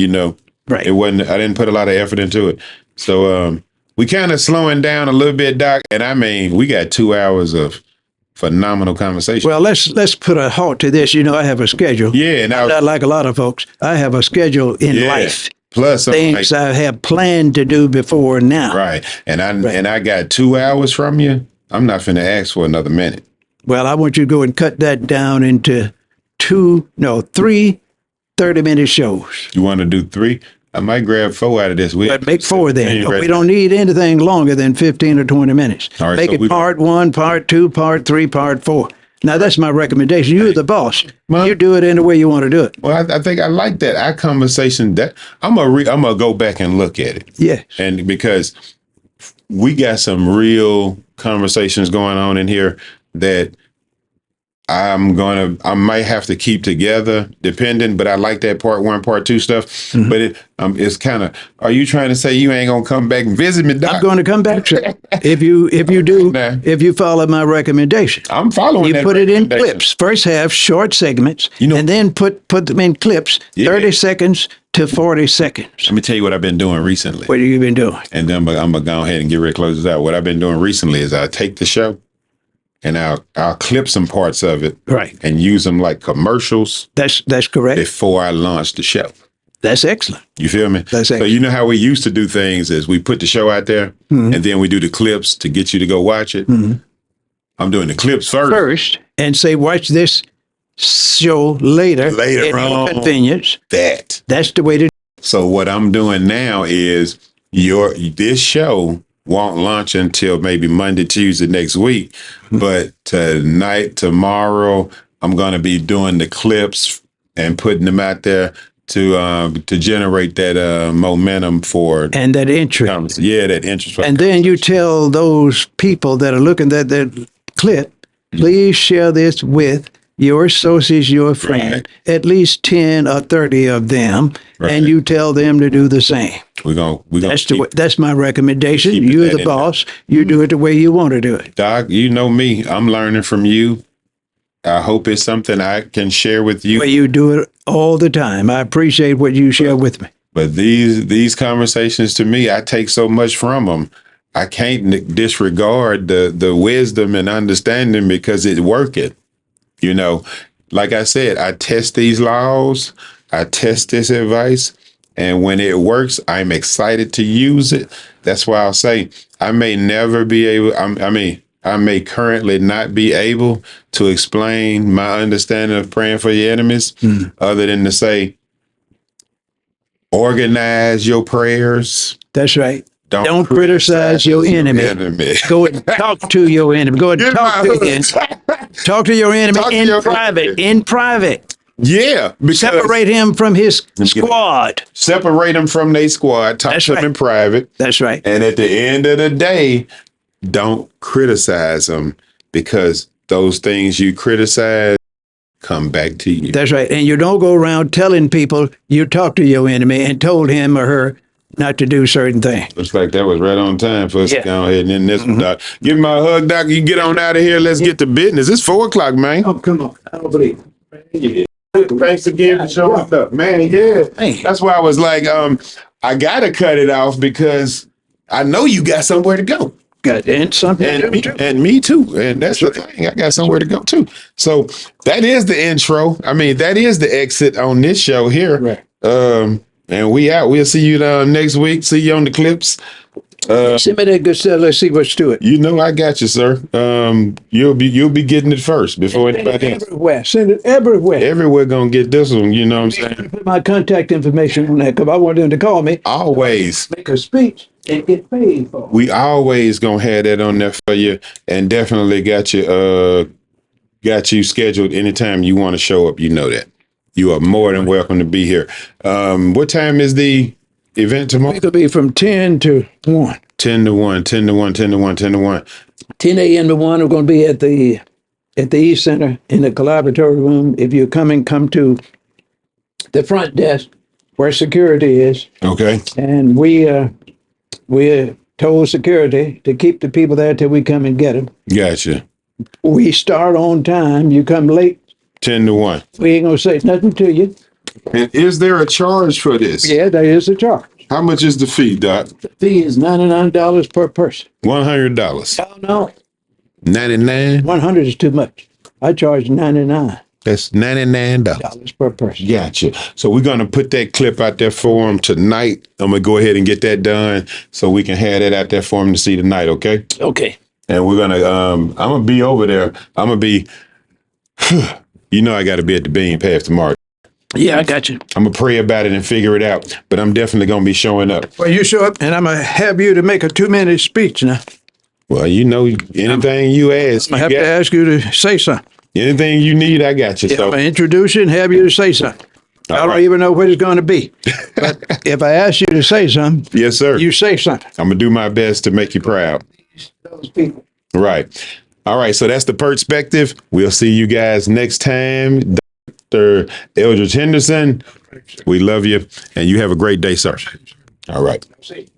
Right. It wasn't, I didn't put a lot of effort into it. So we kind of slowing down a little bit, Doc. And I mean, we got 2 hours of phenomenal conversation. Well, let's put a halt to this. I have a schedule. Yeah. Now, I'm not like a lot of folks. I have a schedule in life. Plus Things I have planned to do before now. Right. And I got 2 hours from you. I'm not finna ask for another minute. Well, I want you to go and cut that down into three 30-minute shows. You want to do 3? I might grab 4 out of this. But make 4 then. Right. We don't need anything longer than 15 or 20 minutes. All right, Make so it part 1, part 2, part 3, part 4. Now, that's my recommendation. You're the boss. Well, you do it any way you want to do it. Well, I think I like that. Our conversation, that I'm gonna go back and look at it. Yes. And because we got some real conversations going on in here that I might have to keep together, depending. But I like that part 1, part 2 stuff. But it's kind of. Are you trying to say you ain't gonna come back and visit me, Doc? I'm going to come back to it. If you follow my recommendation. I'm following. You put it in clips. First have short segments, and then put them in clips, 30 seconds to 40 seconds. Let me tell you what I've been doing recently. What have you been doing? And then I'm gonna go ahead and get ready to close this out. What I've been doing recently is I take the show, and I'll clip some parts of it, Right. and use them like commercials. That's correct. Before I launch the show. That's excellent. You feel me? That's so excellent. you know how we used to do things is we put the show out there, and then we do the clips to get you to go watch it. I'm doing the clips first, and say, watch this show later at your convenience. That's the way to. So what I'm doing now is this show won't launch until maybe Monday, Tuesday next week. But tomorrow, I'm going to be doing the clips and putting them out there to generate that momentum for and that interest. Yeah, that interest. And then you tell those people that are looking at that clip, please share this with your associates, your friend, at least 10 or 30 of them, and you tell them to do the same. That's my recommendation. You're the boss. You do it the way you want to do it. Doc, you know me. I'm learning from you. I hope it's something I can share with you. Well, you do it all the time. I appreciate what you share with me. But these conversations, to me, I take so much from them. I can't disregard the wisdom and understanding because it's working. Like I said, I test these laws. I test this advice. And when it works, I'm excited to use it. That's why I'll say I may never be able, I may currently not be able to explain my understanding of praying for your enemies other than to say, organize your prayers. That's right. Don't criticize your enemy. Go and talk to your enemy. Go and talk to him. Talk to your enemy in private. In private. Yeah. Separate him from his squad. Separate him from their squad. Talk to them in private. That's right. And at the end of the day, don't criticize them, because those things you criticize come back to you. That's right. And you don't go around telling people you talked to your enemy and told him or her not to do certain things. Looks like that was right on time for us to go ahead and end this one, Doc. Give me a hug, Doc. You get on out of here. Let's get to business. It's 4 o'clock, man. Oh, come on. I don't believe it. Thanks again for showing up, man. Yeah, that's why I was like, I gotta cut it off because I know you got somewhere to go. And something and me too. And that's the thing. I got somewhere to go too. So that is the intro. I mean, that is the exit on this show here. Right. And we out. We'll see you next week. See you on the clips. Send me that good stuff. Let's see what's to it. You know I got you, sir. You'll be getting it first before anybody else. Everywhere. Send it everywhere. Everywhere gonna get this one. You know what I'm saying? Put my contact information on that because I want them to call me. Always. Make a speech and get paid for it. We always gonna have that on there for you, and definitely got you scheduled anytime you want to show up. You know that. You are more than welcome to be here. What time is the event tomorrow? It'll be from 10 to 1. 10 to 1, 10 to 1, 10 to 1, 10 to 1. 10 a.m. to 1. We're going to be at the East Center in the collaboratory room. If you're coming, come to the front desk where security is. Okay. And we told security to keep the people there till we come and get them. Gotcha. We start on time. You come late, 10 to 1. we ain't going to say nothing to you. And is there a charge for this? Yeah, there is a charge. How much is the fee, Doc? The fee is $99 per person. $100. Oh, no. 99. 100 is too much. I charge 99 That's $99 dollars per person. Gotcha. So we're gonna put that clip out there for them tonight. I'm gonna go ahead and get that done so we can have that out there for them to see tonight. Okay. Okay. And we're gonna. I'm gonna be over there. I'm gonna be. You know, I got to be at the Bean Path tomorrow. Yeah, I got you. I'm gonna pray about it and figure it out. But I'm definitely gonna be showing up. Well, you show up, and I'm gonna have you to make a 2-minute speech now. Well, you know, anything you ask, I have to ask you to say something. Anything you need, I got you. Yeah, So I'm gonna introduce you and have you to say something. I don't even know what it's going to be. But if I ask you to say something, yes, sir, you say something. I'm gonna do my best to make you proud. Those people. Right. All right. So that's the PerTspective. We'll see you guys next time. Dr. Eldridge Henderson, we love you, and you have a great day, sir. All right. See.